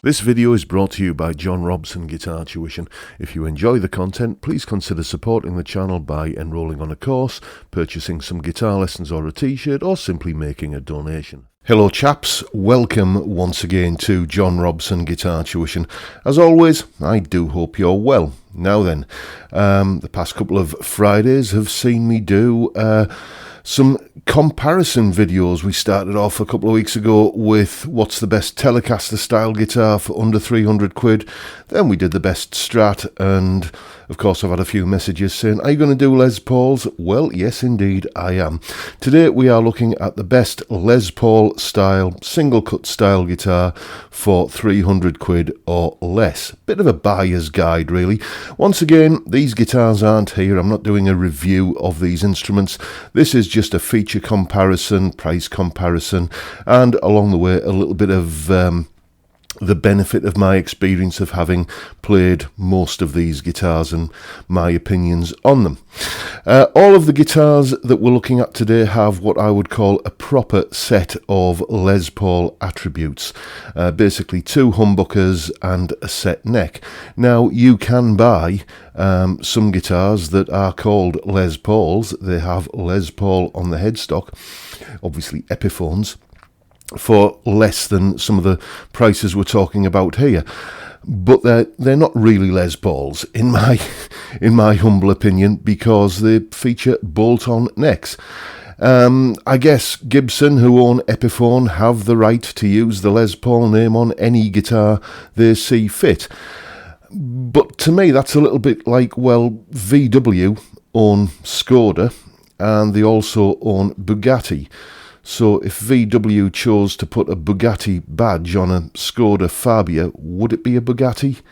This video is brought to you by John Robson Guitar Tuition. If you enjoy the content, please consider supporting the channel by enrolling on a course, purchasing some guitar lessons or a t-shirt, or simply making a donation. Hello chaps, welcome once again to John Robson Guitar Tuition. As always, I do hope you're well. Now then, the past couple of Fridays have seen me do some comparison videos. We started off a couple of weeks ago with what's the best Telecaster style guitar for under 300 quid. Then we did the best Strat, and of course I've had a few messages saying, are you going to do Les Pauls? Well, yes indeed I am. Today we are looking at the best Les Paul style, single cut style guitar for 300 quid or less. Bit of a buyer's guide really. Once again, these guitars aren't here. I'm not doing a review of these instruments. This is just a feature comparison, price comparison, and along the way a little bit of the benefit of my experience of having played most of these guitars and my opinions on them. All of the guitars that we're looking at today have what I would call a proper set of Les Paul attributes. Basically two humbuckers and a set neck. Now you can buy some guitars that are called Les Pauls. They have Les Paul on the headstock, obviously Epiphones, for less than some of the prices we're talking about here, but they're not really Les Pauls in my humble opinion, because they feature bolt-on necks. I guess Gibson, who own Epiphone, have the right to use the Les Paul name on any guitar they see fit, but to me that's a little bit like, well, VW own Skoda and they also own Bugatti. So if VW chose to put a Bugatti badge on a Skoda Fabia, would it be a Bugatti?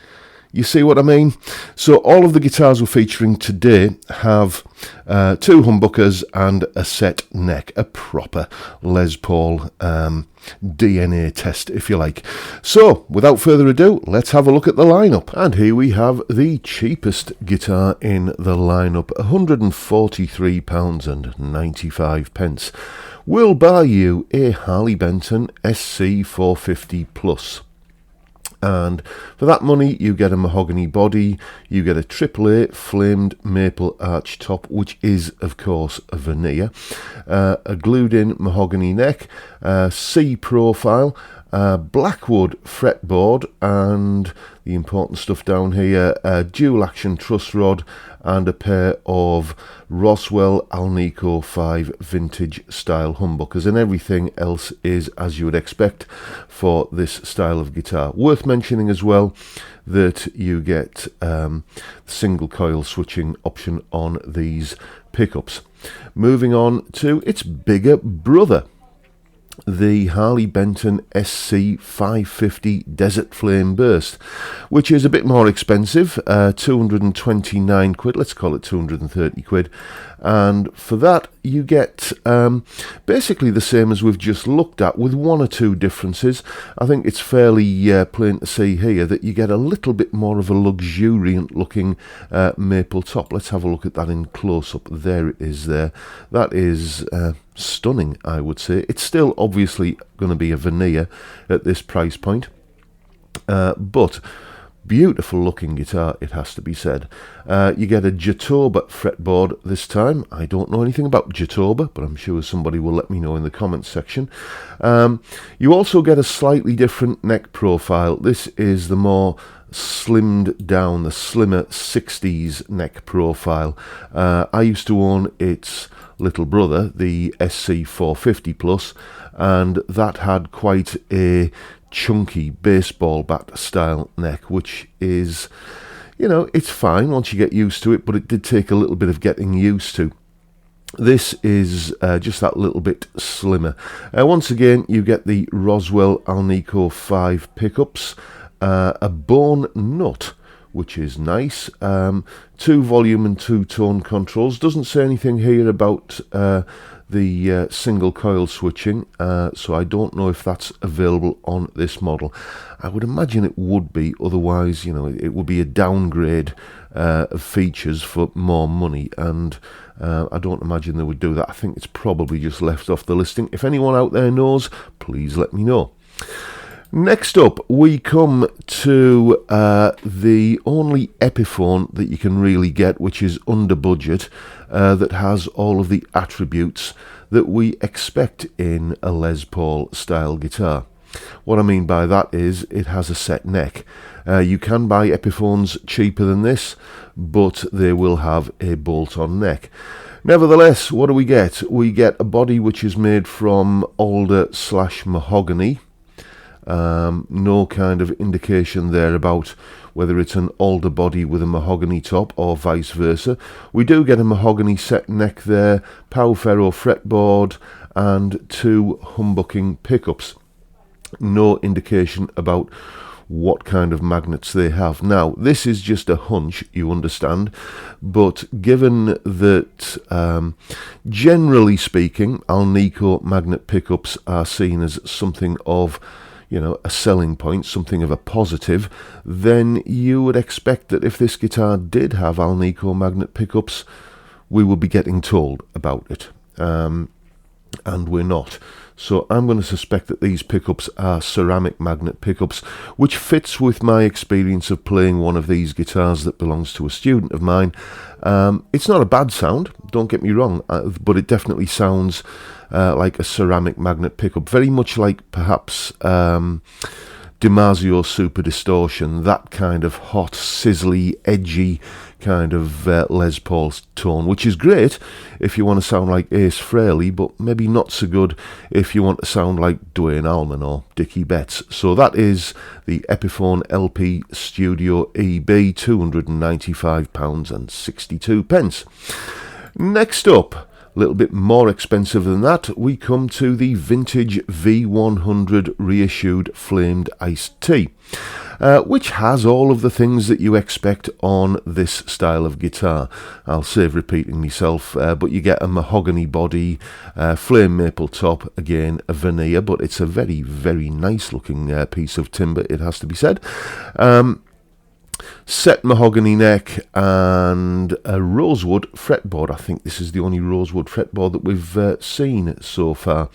You see what I mean? So all of the guitars we're featuring today have two humbuckers and a set neck, a proper Les Paul DNA test, if you like. So without further ado, let's have a look at the lineup. And here we have the cheapest guitar in the lineup, £143.95. We'll buy you a Harley Benton SC 450 Plus. And for that money you get a mahogany body, you get a AAA flamed maple arch top, which is of course a veneer, a glued in mahogany neck, C profile, blackwood fretboard, and the important stuff down here, a dual action truss rod and a pair of Roswell Alnico 5 vintage style humbuckers, and everything else is as you would expect for this style of guitar. Worth mentioning as well that you get single coil switching option on these pickups. Moving on to its bigger brother, the Harley Benton SC 550 Desert Flame Burst, which is a bit more expensive, 229 quid, let's call it 230 quid, and for that you get basically the same as we've just looked at, with one or two differences. I think it's fairly plain to see here that you get a little bit more of a luxuriant looking maple top. Let's have a look at that in close-up. There it is there. That is stunning, I would say. It's still obviously going to be a veneer at this price point, but beautiful looking guitar, it has to be said. You get a Jatoba fretboard this time. I don't know anything about Jatoba, but I'm sure somebody will let me know in the comments section. You also get a slightly different neck profile. This is the more slimmed down, the slimmer 60s neck profile. I used to own its little brother, the SC 450 Plus, and that had quite a chunky baseball bat style neck, which is, you know, it's fine once you get used to it, but it did take a little bit of getting used to. This is just that little bit slimmer. Once again, you get the Roswell Alnico 5 pickups, a bone nut, which is nice, 2 volume and 2 tone controls. Doesn't say anything here about the single coil switching, so I don't know if that's available on this model. I would imagine it would be, otherwise, you know, it would be a downgrade of features for more money, and I don't imagine they would do that. I think it's probably just left off the listing. If anyone out there knows, please let me know. Next up, we come to the only Epiphone that you can really get, which is under budget, that has all of the attributes that we expect in a Les Paul style guitar. What I mean by that is it has a set neck. You can buy Epiphones cheaper than this, but they will have a bolt-on neck. Nevertheless, what do we get? We get a body which is made from alder/mahogany. No kind of indication there about whether it's an alder body with a mahogany top or vice versa. We do get a mahogany set neck there, Pow Ferro fretboard, and 2 humbucking pickups. No indication about what kind of magnets they have. Now, this is just a hunch, you understand, but given that generally speaking, Alnico magnet pickups are seen as something of, you know, a selling point, something of a positive, then you would expect that if this guitar did have Alnico magnet pickups, we would be getting told about it. And we're not. So I'm going to suspect that these pickups are ceramic magnet pickups, which fits with my experience of playing one of these guitars that belongs to a student of mine. It's not a bad sound, don't get me wrong, but it definitely sounds like a ceramic magnet pickup, very much like perhaps DiMarzio Super Distortion, that kind of hot, sizzly, edgy kind of Les Paul tone, which is great if you want to sound like Ace Frehley, but maybe not so good if you want to sound like Duane Allman or Dickie Betts. So that is the Epiphone LP Studio EB, £295.62. Next up, a little bit more expensive than that, we come to the vintage V100 reissued flamed iced tea, which has all of the things that you expect on this style of guitar. I'll save repeating myself, but you get a mahogany body, flame maple top, again a veneer, but it's a very, very nice looking piece of timber, it has to be said. Set mahogany neck and a rosewood fretboard. I think this is the only rosewood fretboard that we've seen so far.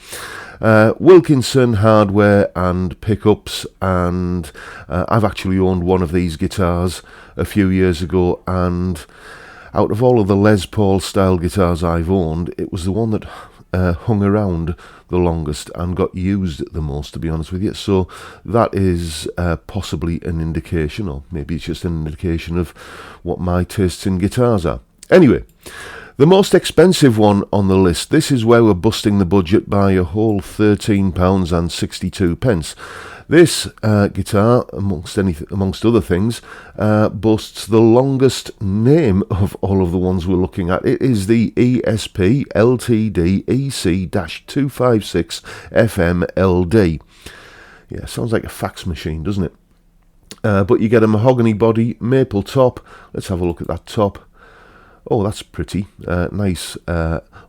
Wilkinson hardware and pickups, and I've actually owned one of these guitars a few years ago, and out of all of the Les Paul style guitars I've owned, it was the one that hung around the longest and got used the most, to be honest with you. So that is possibly an indication, or maybe it's just an indication of what my tastes in guitars are. Anyway, the most expensive one on the list, this is where we're busting the budget by a whole £13.62. This guitar, amongst other things, boasts the longest name of all of the ones we're looking at. It is the ESP LTD EC-256 FMLD. Yeah, sounds like a fax machine, doesn't it? But you get a mahogany body, maple top. Let's have a look at that top. Oh, that's pretty. Nice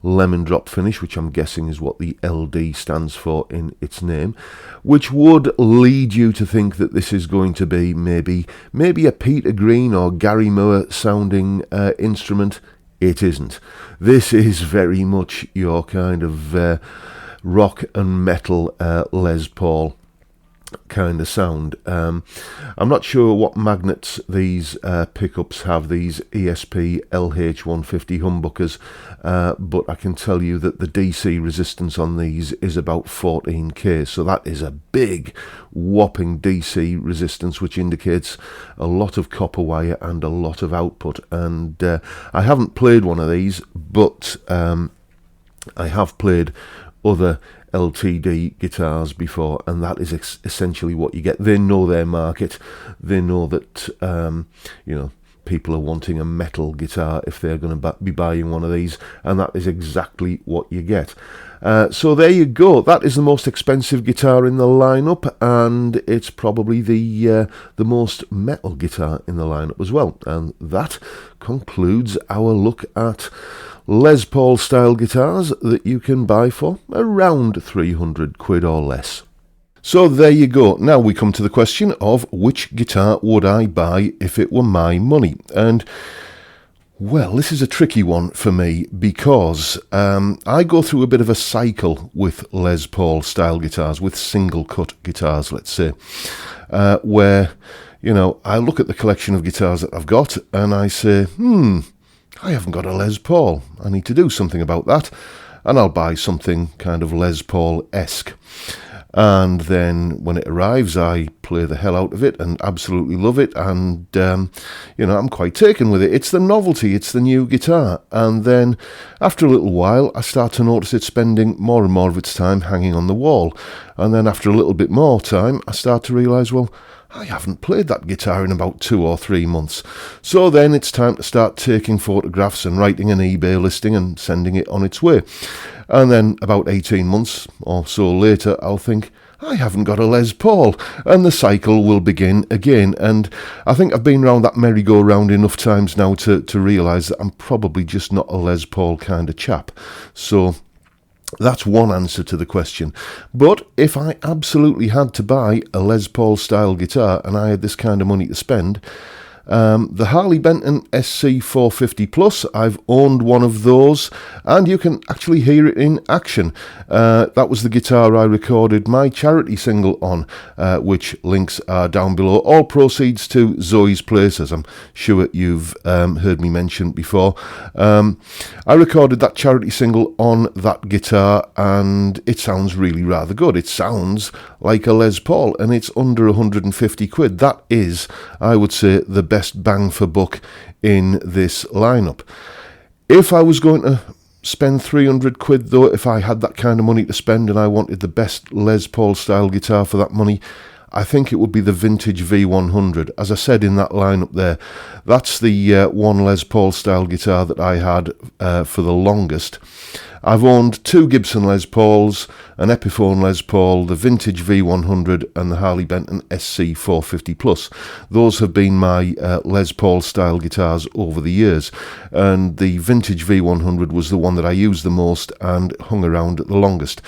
lemon drop finish, which I'm guessing is what the LD stands for in its name, which would lead you to think that this is going to be maybe a Peter Green or Gary Moore sounding instrument. It isn't. This is very much your kind of rock and metal Les Paul kind of sound. I'm not sure what magnets these pickups have, these ESP LH150 humbuckers, but I can tell you that the DC resistance on these is about 14k, so that is a big whopping DC resistance, which indicates a lot of copper wire and a lot of output. And I haven't played one of these, but I have played other LTD guitars before, and that is essentially what you get. They know their market. They know that people are wanting a metal guitar if they're going to be buying one of these, and that is exactly what you get. So there you go. That is the most expensive guitar in the lineup, and it's probably the most metal guitar in the lineup as well. And that concludes our look at Les Paul style guitars that you can buy for around 300 quid or less. So there you go. Now we come to the question of which guitar would I buy if it were my money. And Well, this is a tricky one for me because I go through a bit of a cycle with Les Paul style guitars, with single cut guitars, let's say, where, I look at the collection of guitars that I've got and I say, I haven't got a Les Paul. I need to do something about that. And I'll buy something kind of Les Paul-esque. And then when it arrives, I play the hell out of it and absolutely love it. And, I'm quite taken with it. It's the novelty. It's the new guitar. And then after a little while, I start to notice it spending more and more of its time hanging on the wall. And then after a little bit more time, I start to realise, well, I haven't played that guitar in about 2 or 3 months. So then it's time to start taking photographs and writing an eBay listing and sending it on its way. And then about 18 months or so later, I'll think, I haven't got a Les Paul, and the cycle will begin again. And I think I've been round that merry-go-round enough times now to realise that I'm probably just not a Les Paul kind of chap. So that's one answer to the question. But if I absolutely had to buy a Les Paul style guitar and I had this kind of money to spend, the Harley Benton SC 450 Plus, I've owned one of those, and you can actually hear it in action. That was the guitar I recorded my charity single on, which links are down below. All proceeds to Zoe's Place, as I'm sure you've heard me mention before. I recorded that charity single on that guitar, and it sounds really rather good. It sounds like a Les Paul, and it's under 150 quid. That is, I would say, the best bang for buck in this lineup. If I was going to spend 300 quid though, if I had that kind of money to spend and I wanted the best Les Paul style guitar for that money, I think it would be the vintage V100. As I said in that lineup there, that's the one Les Paul style guitar that I had for the longest. I've owned 2 Gibson Les Pauls, an Epiphone Les Paul, the vintage V100 and the Harley Benton SC 450 Plus. Those have been my Les Paul style guitars over the years, and the vintage V100 was the one that I used the most and hung around the longest.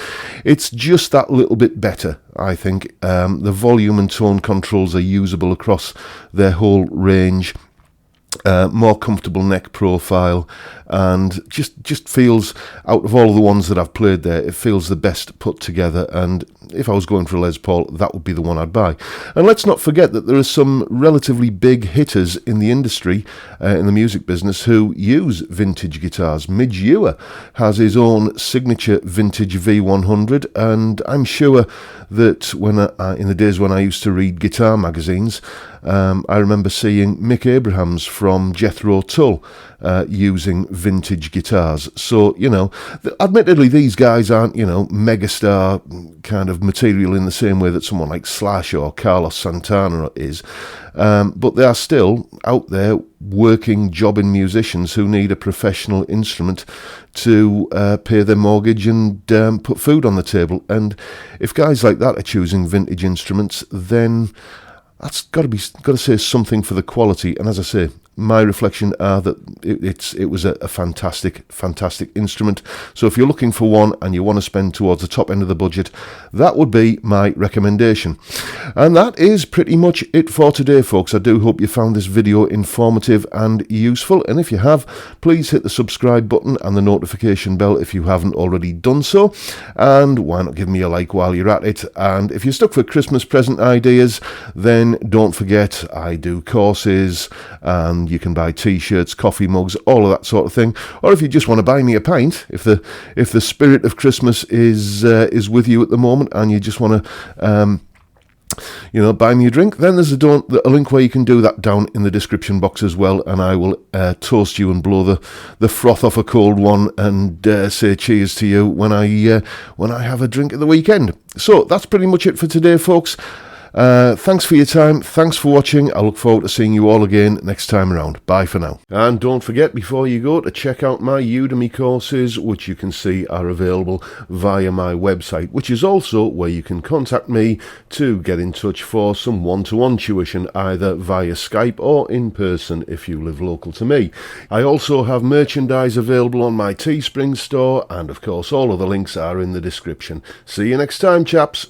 It's just that little bit better, I think. The volume and tone controls are usable across their whole range. More comfortable neck profile, and just feels, out of all the ones that I've played there, it feels the best put together. And if I was going for a Les Paul, that would be the one I'd buy. And let's not forget that there are some relatively big hitters in the industry, in the music business, who use vintage guitars. Midge Ure has his own signature vintage V100, and I'm sure that when in the days when I used to read guitar magazines, I remember seeing Mick Abrahams from Jethro Tull using vintage guitars. So, admittedly, these guys aren't, megastar kind of material in the same way that someone like Slash or Carlos Santana is. But they are still out there working, jobbing musicians who need a professional instrument to pay their mortgage and put food on the table. And if guys like that are choosing vintage instruments, then that's got to say something for the quality. And as I say, my reflection are that it was a fantastic instrument. So if you're looking for one and you want to spend towards the top end of the budget, that would be my recommendation. And that is pretty much it for today, folks. I do hope you found this video informative and useful. And if you have, please hit the subscribe button and the notification bell if you haven't already done so. And why not give me a like while you're at it? And if you're stuck for Christmas present ideas, then don't forget I do courses, and you can buy t-shirts, coffee mugs, all of that sort of thing. Or if you just want to buy me a pint, if the spirit of Christmas is with you at the moment and you just want to buy me a drink, then there's a link where you can do that down in the description box as well, and I will toast you and blow the froth off a cold one and say cheers to you when I have a drink at the weekend. So that's pretty much it for today, folks. Thanks for your time. Thanks for watching. I look forward to seeing you all again next time around. Bye for now. And don't forget, before you go, to check out my Udemy courses, which you can see are available via my website, which is also where you can contact me to get in touch for some one-to-one tuition, either via Skype or in person if you live local to me. I also have merchandise available on my Teespring store, and of course all of the links are in the description. See you next time, chaps.